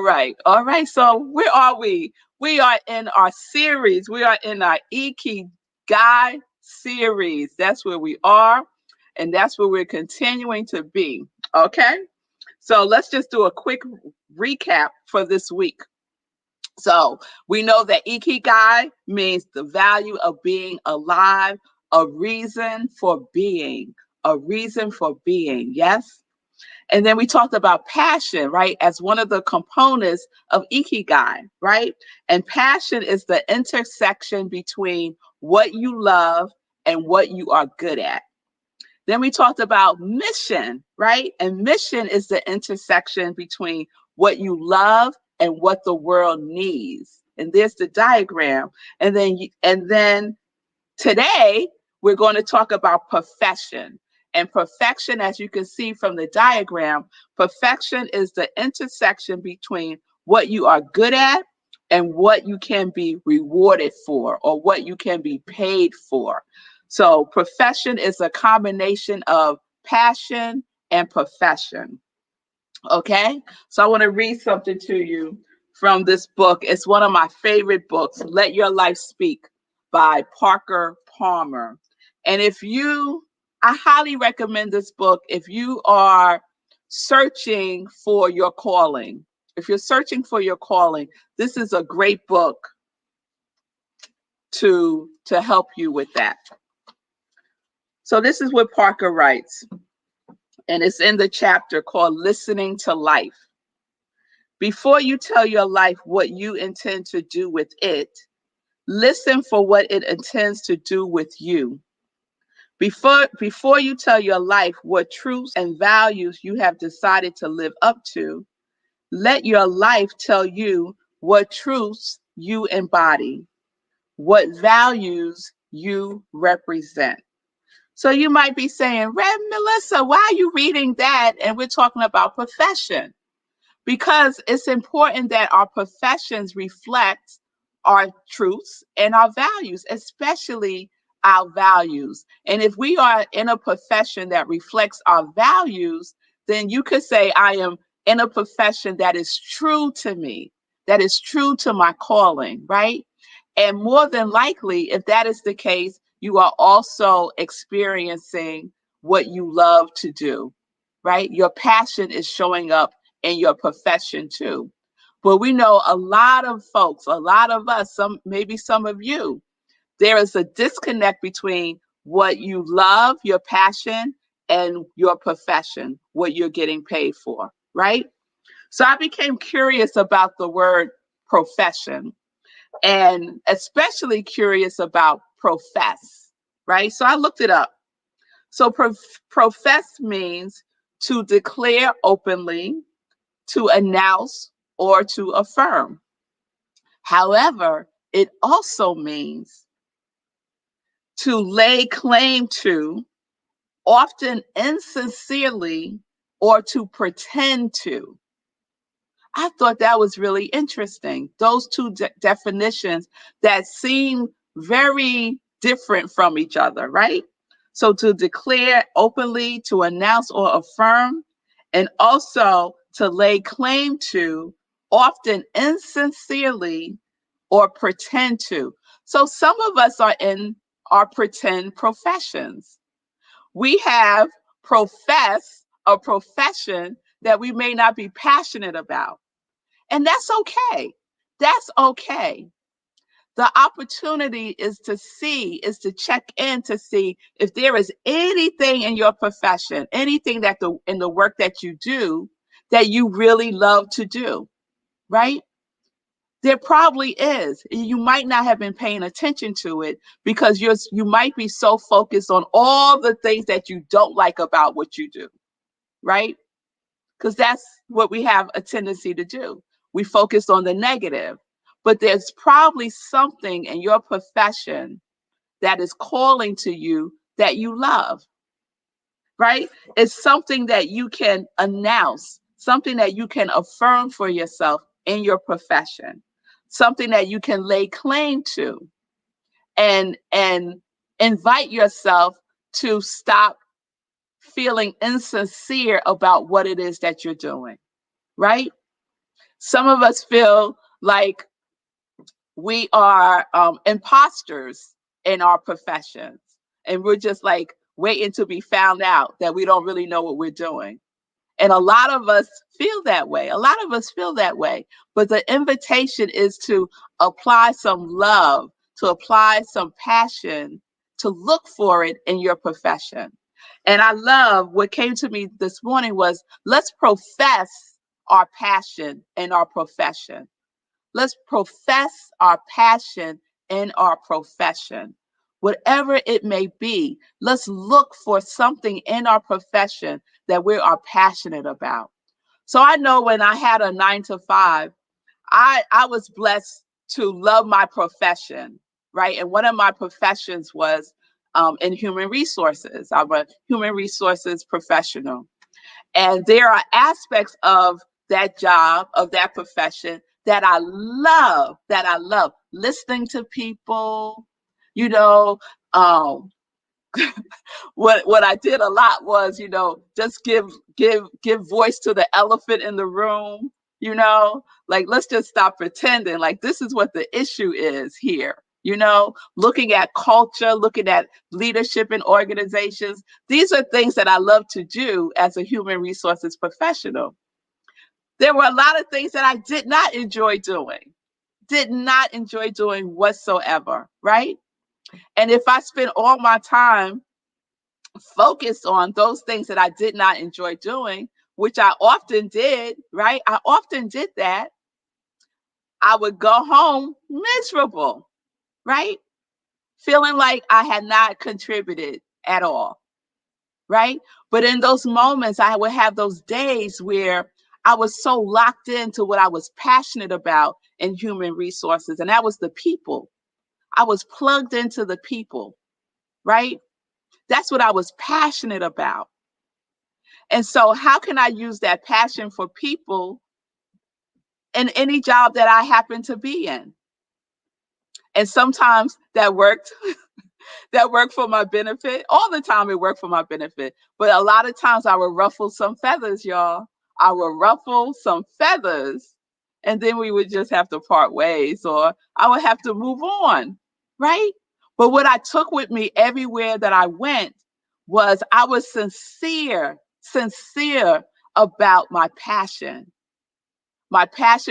right. All right. So where are we? We are in our series. We are in our Ikigai series. That's where we are. And that's where we're continuing to be. Okay. So let's just do a quick recap for this week. So we know that Ikigai means the value of being alive, a reason for being, a reason for being. Yes. And then we talked about passion, right, as one of the components of Ikigai, right? And passion is the intersection between what you love and what you are good at. Then we talked about mission, right? And mission is the intersection between what you love and what the world needs. And there's the diagram. And then today we're going to talk about perfection. And perfection, as you can see from the diagram, perfection is the intersection between what you are good at and what you can be rewarded for or what you can be paid for. So profession is a combination of passion and profession. Okay, so I want to read something to you from this book. It's one of my favorite books, Let Your Life Speak by Parker Palmer. And I highly recommend this book if you are searching for your calling. If you're searching for your calling, this is a great book to help you with that. So this is what Parker writes, and it's in the chapter called Listening to Life. Before you tell your life what you intend to do with it, listen for what it intends to do with you. Before you tell your life what truths and values you have decided to live up to, let your life tell you what truths you embody, what values you represent. So you might be saying, Rev Melissa, why are you reading that? And we're talking about profession. Because it's important that our professions reflect our truths and our values, especially our values. And if we are in a profession that reflects our values, then you could say, I am in a profession that is true to me, that is true to my calling, right? And more than likely, if that is the case, you are also experiencing what you love to do, right? Your passion is showing up in your profession too. But we know a lot of folks, a lot of us, maybe some of you, there is a disconnect between what you love, your passion, and your profession, what you're getting paid for, right? So I became curious about the word profession, and especially curious about profess, right? So I looked it up. So profess means to declare openly, to announce, or to affirm. However, it also means to lay claim to, often insincerely, or to pretend to. I thought that was really interesting. Those two definitions that seem very different from each other, right? So to declare openly, to announce or affirm, and also to lay claim to, often insincerely, or pretend to. So some of us are in our pretend professions. We have professed a profession that we may not be passionate about. And that's okay. That's okay. The opportunity is to check in to see if there is anything in your profession, anything in the work that you do that you really love to do, right? There probably is. You might not have been paying attention to it because you might be so focused on all the things that you don't like about what you do, right? Because that's what we have a tendency to do. We focus on the negative, but there's probably something in your profession that is calling to you that you love, right? It's something that you can announce, something that you can affirm for yourself in your profession, something that you can lay claim to and invite yourself to stop feeling insincere about what it is that you're doing, right? Some of us feel like we are imposters in our professions, and we're just like waiting to be found out that we don't really know what we're doing. And a lot of us feel that way. A lot of us feel that way. But the invitation is to apply some love, to apply some passion, to look for it in your profession. And I love what came to me this morning was, let's profess our passion in our profession. Let's profess our passion in our profession. Whatever it may be, let's look for something in our profession that we are passionate about. So I know when I had a 9 to 5, I was blessed to love my profession, right? And one of my professions was in human resources. I'm a human resources professional. And there are aspects of that job, of that profession, that I love listening to people, you know. What I did a lot was, just give voice to the elephant in the room, like, let's just stop pretending like this is what the issue is here. Looking at culture, looking at leadership in organizations. These are things that I love to do as a human resources professional. There were a lot of things that I did not enjoy doing whatsoever, right? And if I spend all my time focused on those things that I did not enjoy doing, which I often did, right? I often did that. I would go home miserable, right? Feeling like I had not contributed at all, right? But in those moments, I would have those days where I was so locked into what I was passionate about in human resources, and that was the people. I was plugged into the people, right? That's what I was passionate about. And so how can I use that passion for people in any job that I happen to be in? And sometimes that worked. That worked for my benefit. All the time it worked for my benefit. But a lot of times I would ruffle some feathers, y'all. I would ruffle some feathers, and then we would just have to part ways, or I would have to move on, right? But what I took with me everywhere that I went was I was sincere about my passion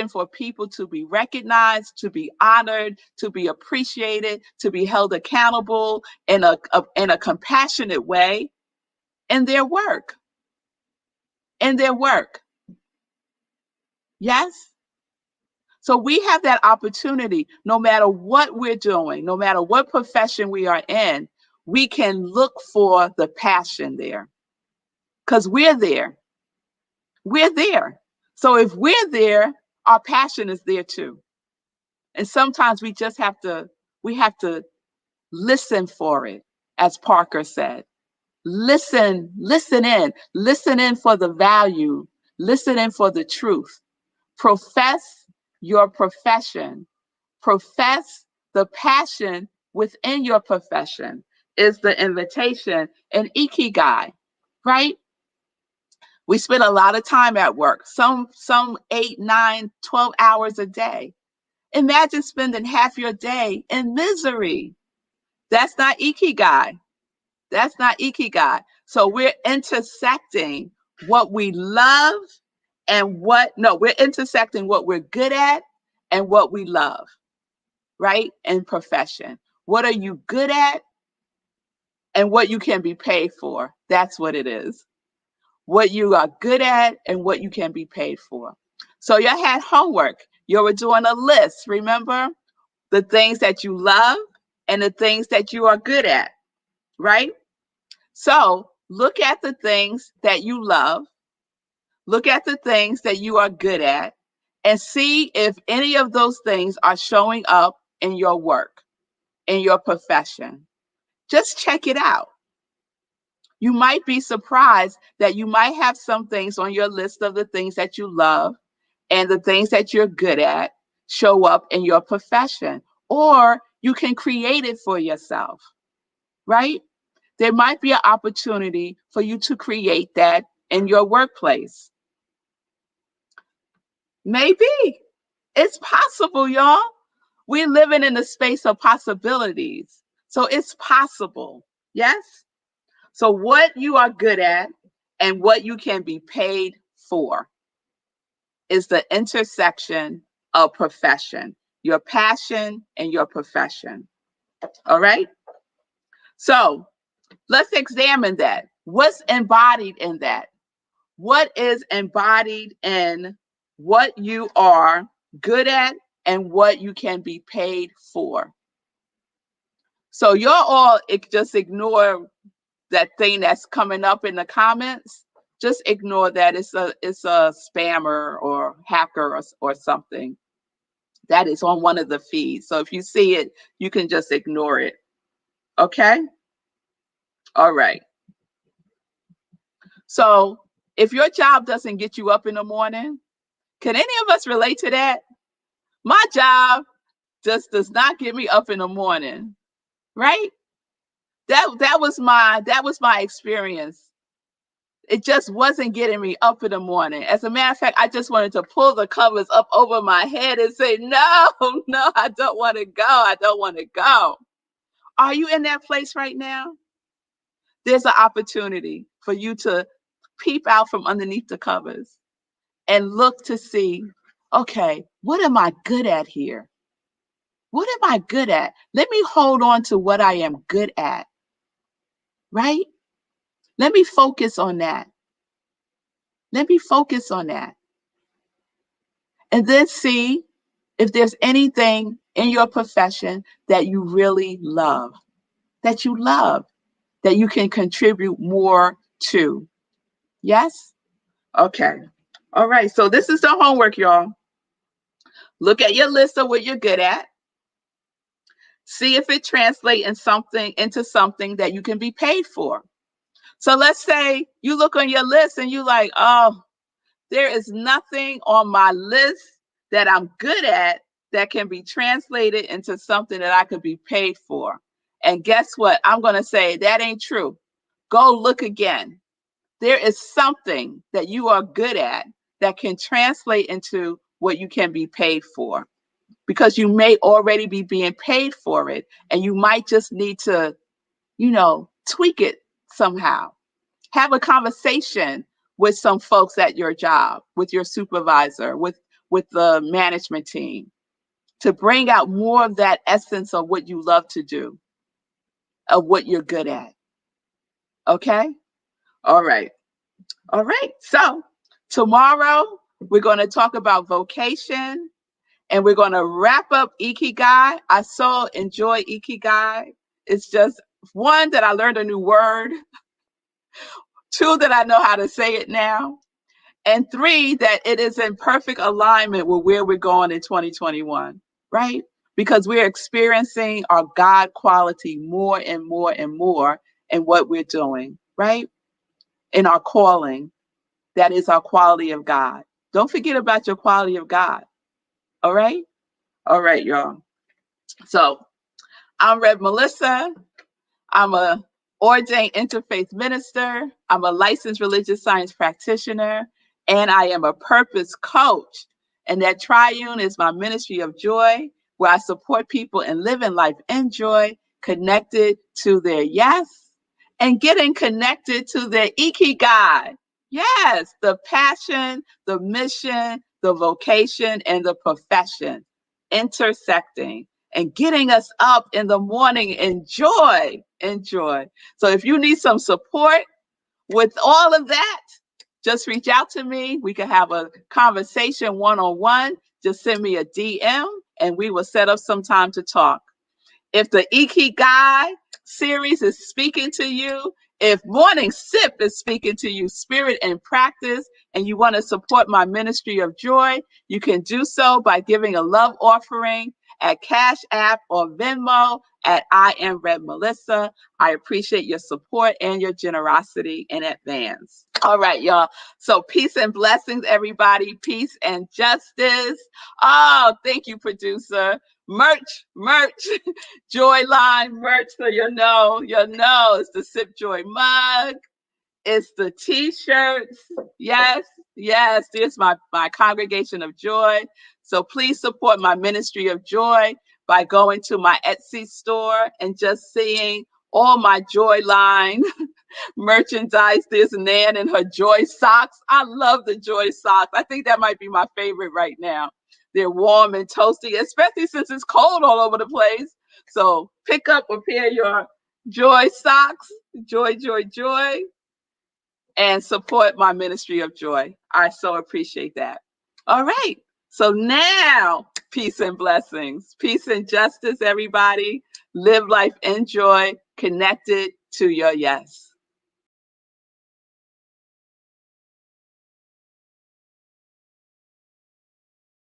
for people to be recognized, to be honored, to be appreciated, to be held accountable in a compassionate way in their work. Yes? So we have that opportunity, no matter what we're doing, no matter what profession we are in, we can look for the passion there, because we're there. We're there. So if we're there, our passion is there too. And sometimes we have to listen for it, as Parker said. Listen in for the value, listen in for the truth. Profess your profession. Profess the passion within your profession is the invitation. And Ikigai, right? We spend a lot of time at work, some 8, 9, 12 hours a day. Imagine spending half your day in misery. That's not Ikigai. That's not Ikigai. So we're intersecting what we love we're intersecting what we're good at and what we love, right? In profession. What are you good at and what you can be paid for? That's what it is. What you are good at and what you can be paid for. So you had homework. You were doing a list, remember? The things that you love and the things that you are good at, right? So look at the things that you love, look at the things that you are good at, and see if any of those things are showing up in your work, in your profession. Just check it out. You might be surprised that you might have some things on your list of the things that you love and the things that you're good at show up in your profession, or you can create it for yourself, right? There might be an opportunity for you to create that in your workplace. Maybe. It's possible, y'all. We're living in the space of possibilities. So it's possible. Yes? So what you are good at and what you can be paid for is the intersection of profession, your passion and your profession. All right? So let's examine that. What's embodied in that? What is embodied in what you are good at and what you can be paid for? So you're all just ignore that thing that's coming up in the comments. Just ignore that. It's a spammer or hacker or something that is on one of the feeds. So if you see it, you can just ignore it. Okay? All right. So if your job doesn't get you up in the morning, can any of us relate to that? My job just does not get me up in the morning, right? That was my experience. It just wasn't getting me up in the morning. As a matter of fact, I just wanted to pull the covers up over my head and say, no, no, I don't want to go. I don't want to go. Are you in that place right now? There's an opportunity for you to peep out from underneath the covers and look to see, okay, what am I good at here? What am I good at? Let me hold on to what I am good at, right? Let me focus on that. Let me focus on that. And then see if there's anything in your profession that you really love, that you can contribute more to. Yes? Okay. All right. So this is the homework, y'all. Look at your list of what you're good at. See if it translates into something that you can be paid for. So let's say you look on your list and you're like, oh, there is nothing on my list that I'm good at that can be translated into something that I could be paid for. And guess what? I'm going to say that ain't true. Go look again. There is something that you are good at that can translate into what you can be paid for, because you may already be being paid for it and you might just need to, tweak it somehow. Have a conversation with some folks at your job, with your supervisor, with the management team, to bring out more of that essence of what you love to do, of what you're good at. Okay? All right. All right. So tomorrow we're going to talk about vocation and we're going to wrap up Ikigai. I so enjoy Ikigai. It's just, one, that I learned a new word. Two, that I know how to say it now. And three, that it is in perfect alignment with where we're going in 2021, right? Because we're experiencing our God quality more and more and more in what we're doing, right? In our calling, that is our quality of God. Don't forget about your quality of God, all right? All right, y'all. So I'm revmelissa. I'm a ordained interfaith minister. I'm a licensed religious science practitioner, and I am a purpose coach. And that triune is my ministry of joy, where I support people in living life in joy, connected to their yes, and getting connected to their Ikigai. Yes, the passion, the mission, the vocation, and the profession intersecting and getting us up in the morning in joy. So if you need some support with all of that, just reach out to me. We can have a conversation one-on-one. Just send me a DM and we will set up some time to talk. If the Ikigai series is speaking to you, if Morning Sip is speaking to you, spirit and practice, and you want to support my ministry of joy, you can do so by giving a love offering at Cash App or Venmo at I Am revmelissa. I appreciate your support and your generosity in advance. All right, y'all. So peace and blessings, everybody. Peace and justice. Oh, thank you, producer. Merch, Joy line merch. So you know, it's the Sip Joy mug. It's the t-shirts. Yes. Yes, there's my congregation of joy. So please support my ministry of joy by going to my Etsy store and just seeing all my joy line merchandise. There's Nan and her joy socks. I love the joy socks. I think that might be my favorite right now. They're warm and toasty, especially since it's cold all over the place. So pick up a pair of your joy socks. Joy, joy, joy. And support my ministry of joy. I so appreciate that. All right. So now, peace and blessings, peace and justice, everybody. Live life in joy, connected to your yes.